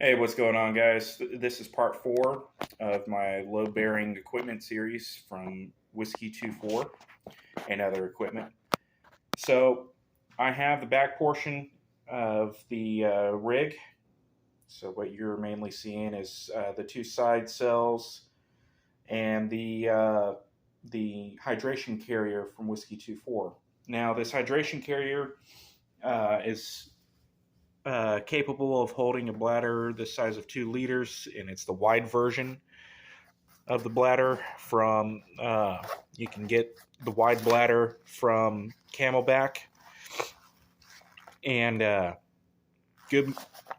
Hey, what's going on, guys? This is part four of my load bearing equipment series from Whiskey 24 and other equipment. So, I have the back portion of the rig. So, what you're mainly seeing is the two side cells and the hydration carrier from Whiskey 24. Now, this hydration carrier is capable of holding a bladder the size of 2 liters, and it's the wide version of the bladder from. You can get the wide bladder from Camelback, and good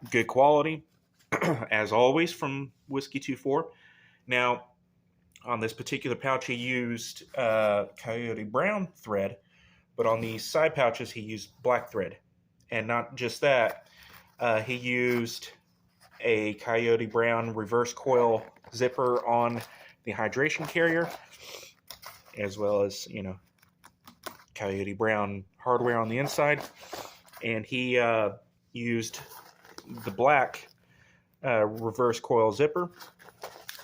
good quality as always from Whiskey 24. Now, on this particular pouch, he used Coyote Brown thread, but on these side pouches, he used black thread, and not just that. He used a Coyote Brown reverse coil zipper on the hydration carrier, as well as, Coyote Brown hardware on the inside. And he used the black reverse coil zipper.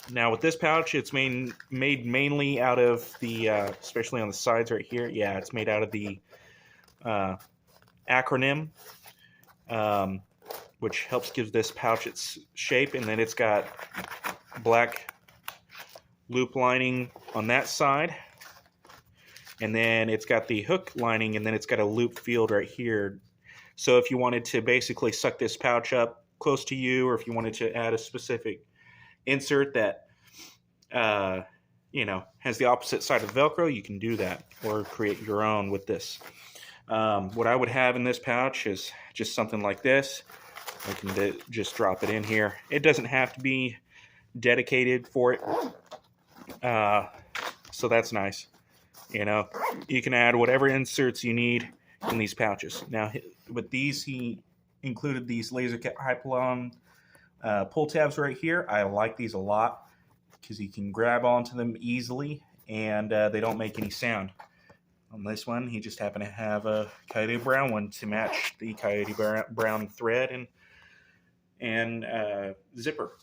Now, with this pouch, it's made mainly out of the, especially on the sides right here, yeah, it's made out of the acronym, which helps give this pouch its shape. And then it's got black loop lining on that side, and then it's got the hook lining, and then it's got a loop field right here. So if you wanted to basically suck this pouch up close to you, or if you wanted to add a specific insert that has the opposite side of Velcro, you can do that, or create your own with this. What I would have in this pouch is just something like this. I can just drop it in here. It doesn't have to be dedicated for it. So that's nice. You can add whatever inserts you need in these pouches. Now, with these, he included these laser cut Hypalon pull tabs right here. I like these a lot because you can grab onto them easily, and they don't make any sound. On this one, he just happened to have a Coyote Brown one to match the Coyote Brown thread and zipper.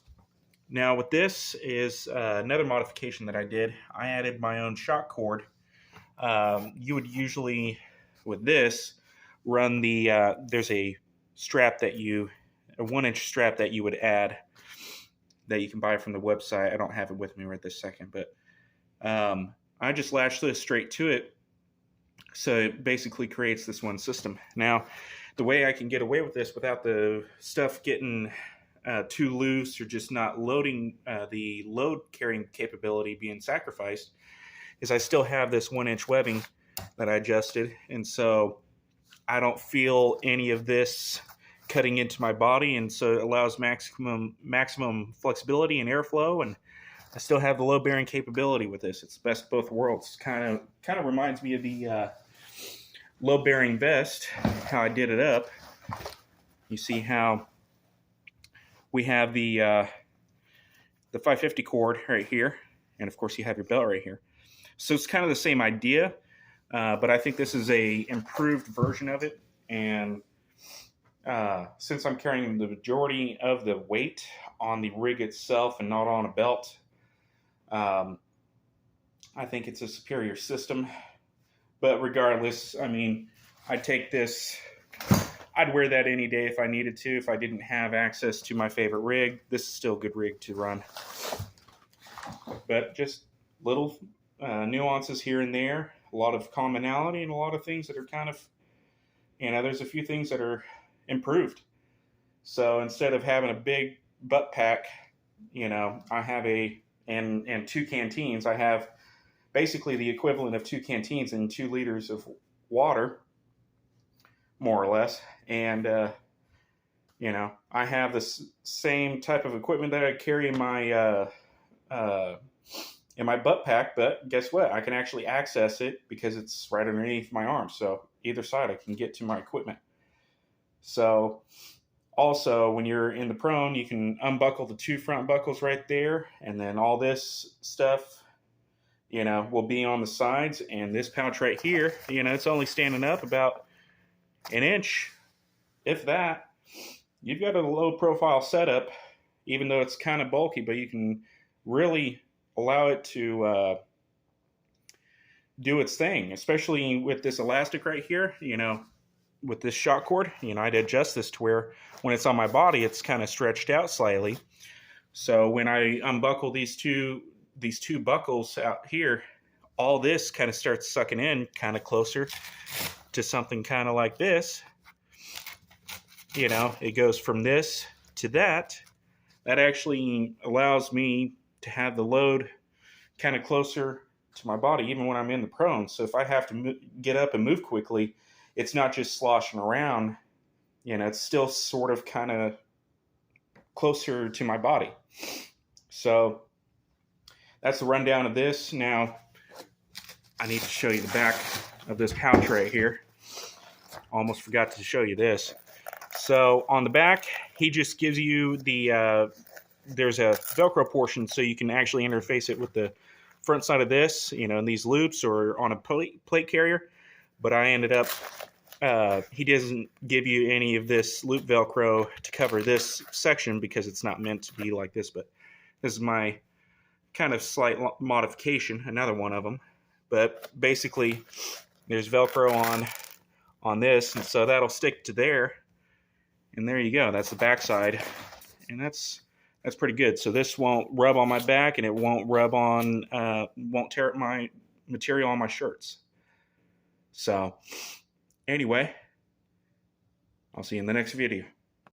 Now, with this is another modification that I did. I added my own shock cord. You would usually, with this, run there's a strap a 1-inch strap that you would add that you can buy from the website. I don't have it with me right this second, but I just latch this straight to it. So it basically creates this one system. Now, the way I can get away with this without the stuff getting too loose or just not loading the load carrying capability being sacrificed is I still have this 1-inch webbing that I adjusted, and so I don't feel any of this cutting into my body, and so it allows maximum flexibility and airflow, and I still have the load bearing capability with this. It's the best of both worlds. Kind of reminds me of the load bearing vest, how I did it up. You see how we have the 550 cord right here, and of course you have your belt right here. So it's kind of the same idea, but I think this is a improved version of it. And since I'm carrying the majority of the weight on the rig itself and not on a belt, I think it's a superior system. But regardless, I mean, I'd take this. I'd wear that any day if I needed to. If I didn't have access to my favorite rig, this is still a good rig to run. But just little nuances here and there, a lot of commonality, and a lot of things that are kind of, there's a few things that are improved. So instead of having a big butt pack, I have and 2 canteens. I have basically the equivalent of 2 canteens and 2 liters of water, more or less. And, I have this same type of equipment that I carry in my butt pack, but guess what? I can actually access it because it's right underneath my arm. So either side, I can get to my equipment. So also, when you're in the prone, you can unbuckle the 2 front buckles right there, and then all this stuff, will be on the sides. And this pouch right here, it's only standing up about an inch, if that. you've got a low profile setup, even though it's kind of bulky, but you can really allow it to do its thing, especially with this elastic right here, with this shock cord. I'd adjust this to where when it's on my body, it's kind of stretched out slightly. So when I unbuckle these two buckles out here, all this kind of starts sucking in kind of closer to something kind of like this. It goes from this to that. That actually allows me to have the load kind of closer to my body, even when I'm in the prone. So if I have to get up and move quickly, it's not just sloshing around. It's still sort of kind of closer to my body. So that's the rundown of this. Now, I need to show you the back of this pouch right here. Almost forgot to show you this. So on the back, he just gives you there's a Velcro portion so you can actually interface it with the front side of this, in these loops or on a plate carrier. But I ended up, he doesn't give you any of this loop Velcro to cover this section because it's not meant to be like this. But this is my kind of slight modification, another one of them. But basically, there's Velcro on this, and so that'll stick to there. And there you go. That's the back side, and that's pretty good. So this won't rub on my back, and it won't rub on, won't tear up my material on my shirts. So anyway, I'll see you in the next video.